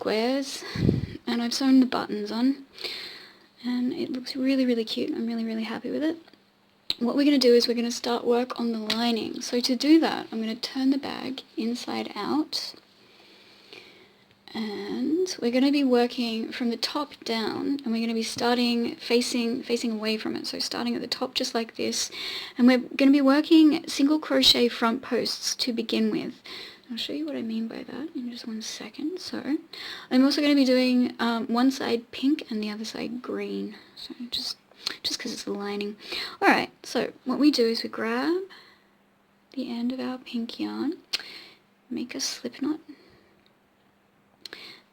squares, and I've sewn the buttons on, and it looks really, really cute. I'm really, really happy with it. What we're going to do is we're going to start work on the lining. So to do that, I'm going to turn the bag inside out, and we're going to be working from the top down, and we're going to be starting facing away from it. So starting at the top just like this, and we're going to be working single crochet front posts to begin with. I'll show you what I mean by that in just 1 second. So I'm also going to be doing one side pink and the other side green. So just because it's the lining. Alright, so what we do is we grab the end of our pink yarn, make a slip knot,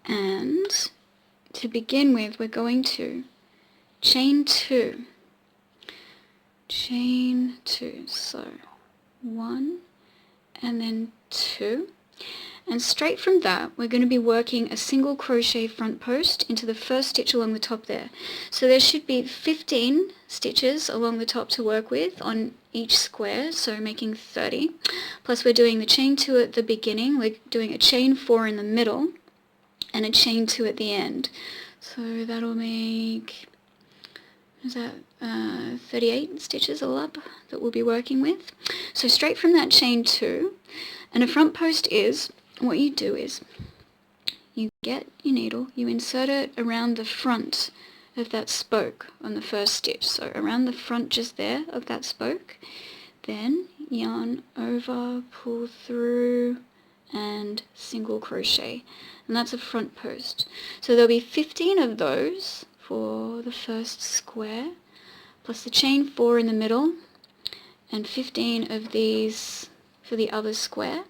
and to begin with we're going to chain 2. So 1 and then 2, and straight from that we're going to be working a single crochet front post into the first stitch along the top there. So there should be 15 stitches along the top to work with on each square, so making 30, plus we're doing the chain 2 at the beginning, we're doing a chain 4 in the middle and a chain 2 at the end. So that'll make, is that 38 stitches all up that we'll be working with. So straight from that chain 2, and a front post is, what you do is you get your needle, you insert it around the front of that spoke on the first stitch, so around the front just there of that spoke, then yarn over, pull through, and single crochet, and that's a front post. So there'll be 15 of those for the first square, plus the chain 4 in the middle, and 15 of these for the other square,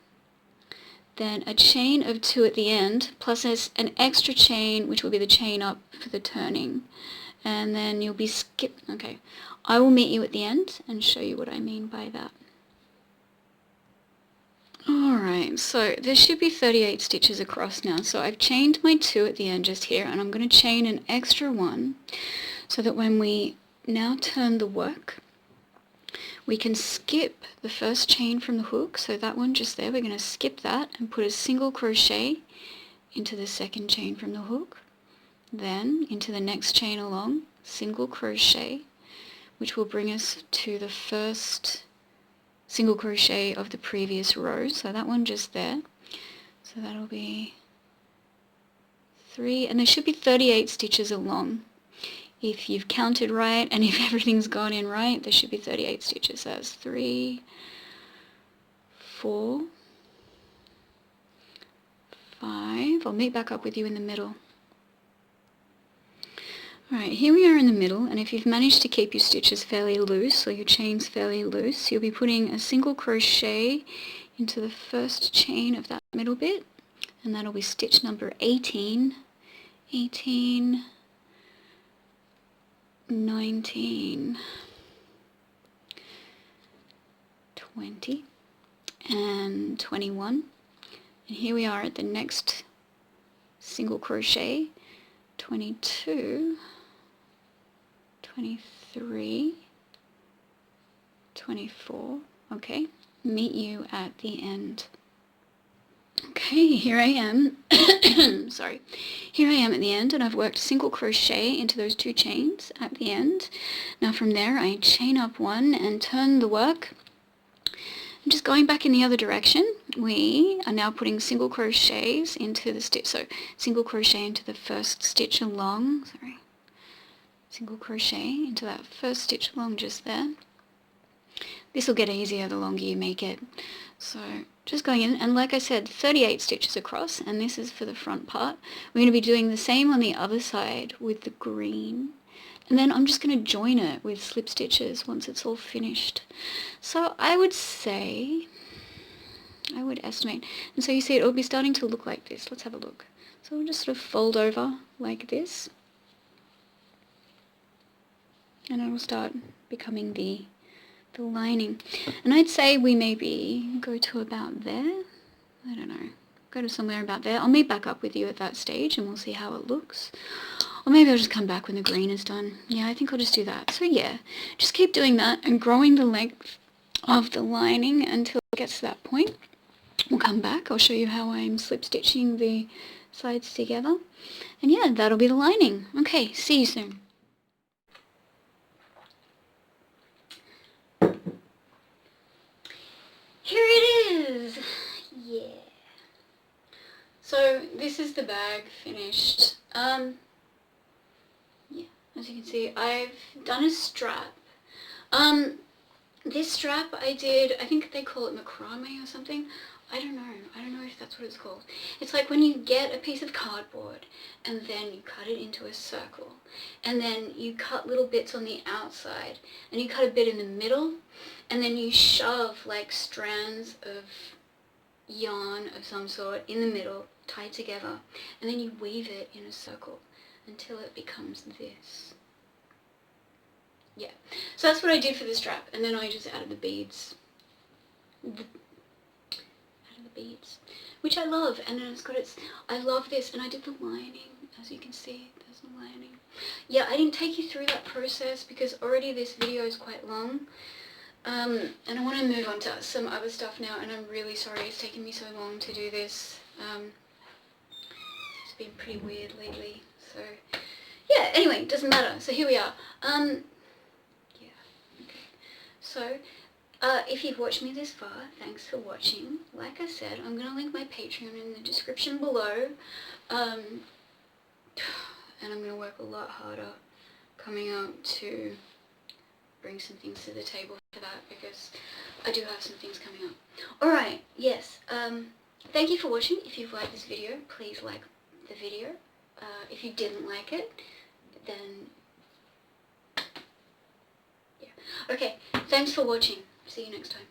then a chain of 2 at the end, plus an extra chain which will be the chain up for the turning, and then you'll be okay, I will meet you at the end and show you what I mean by that. Alright, so there should be 38 stitches across now, so I've chained my 2 at the end just here, and I'm going to chain an extra 1 so that when we now turn the work, we can skip the first chain from the hook, so that one just there, we're going to skip that and put a single crochet into the second chain from the hook, then into the next chain along, single crochet, which will bring us to the first single crochet of the previous row, so that one just there, so that'll be 3, and there should be 38 stitches along. If you've counted right and if everything's gone in right, there should be 38 stitches. So that's 3, 4, 5. I'll meet back up with you in the middle. Alright, here we are in the middle, and if you've managed to keep your stitches fairly loose, or your chains fairly loose, you'll be putting a single crochet into the first chain of that middle bit, and that'll be stitch number 18, 19, 20, and 21. And here we are at the next single crochet, 22, 23, 24. Okay, meet you at the end. Okay, here I am. Sorry. Here I am at the end, and I've worked single crochet into those 2 chains at the end. Now from there I chain up 1 and turn the work. I'm just going back in the other direction. We are now putting single crochets into the stitch. So single crochet into the first stitch along. Sorry. Single crochet into that first stitch along just there. This will get easier the longer you make it. So just going in, and like I said, 38 stitches across, and this is for the front part. We're going to be doing the same on the other side with the green, and then I'm just going to join it with slip stitches once it's all finished. So I would estimate, and so you see it'll be starting to look like this. Let's have a look. So we'll just sort of fold over like this, and it'll start becoming the lining. And I'd say we maybe go to about there. I don't know. Go to somewhere about there. I'll meet back up with you at that stage and we'll see how it looks. Or maybe I'll just come back when the green is done. Yeah, I think I'll just do that. So yeah, just keep doing that and growing the length of the lining until it gets to that point. We'll come back. I'll show you how I'm slip stitching the sides together. And yeah, that'll be the lining. Okay, see you soon. Here it is! Yeah. So this is the bag finished. Yeah, as you can see, I've done a strap. This strap I did, I think they call it macrame or something. I don't know if that's what it's called. It's like when you get a piece of cardboard and then you cut it into a circle and then you cut little bits on the outside and you cut a bit in the middle and then you shove like strands of yarn of some sort in the middle, tied together, and then you weave it in a circle until it becomes this. Yeah, so that's what I did for the strap, and then I just added the beads. Which I love, and then it's got its, I love this, and I did the lining, as you can see, there's the lining. Yeah, I didn't take you through that process because already this video is quite long, and I want to move on to some other stuff now, and I'm really sorry it's taken me so long to do this. It's been pretty weird lately, so yeah, anyway, it doesn't matter, so here we are. Yeah, okay, so if you've watched me this far, thanks for watching. Like I said, I'm going to link my Patreon in the description below, and I'm going to work a lot harder coming up to bring some things to the table for that, because I do have some things coming up. Alright, yes, thank you for watching. If you've liked this video, please like the video. If you didn't like it, then yeah. Okay, thanks for watching. See you next time.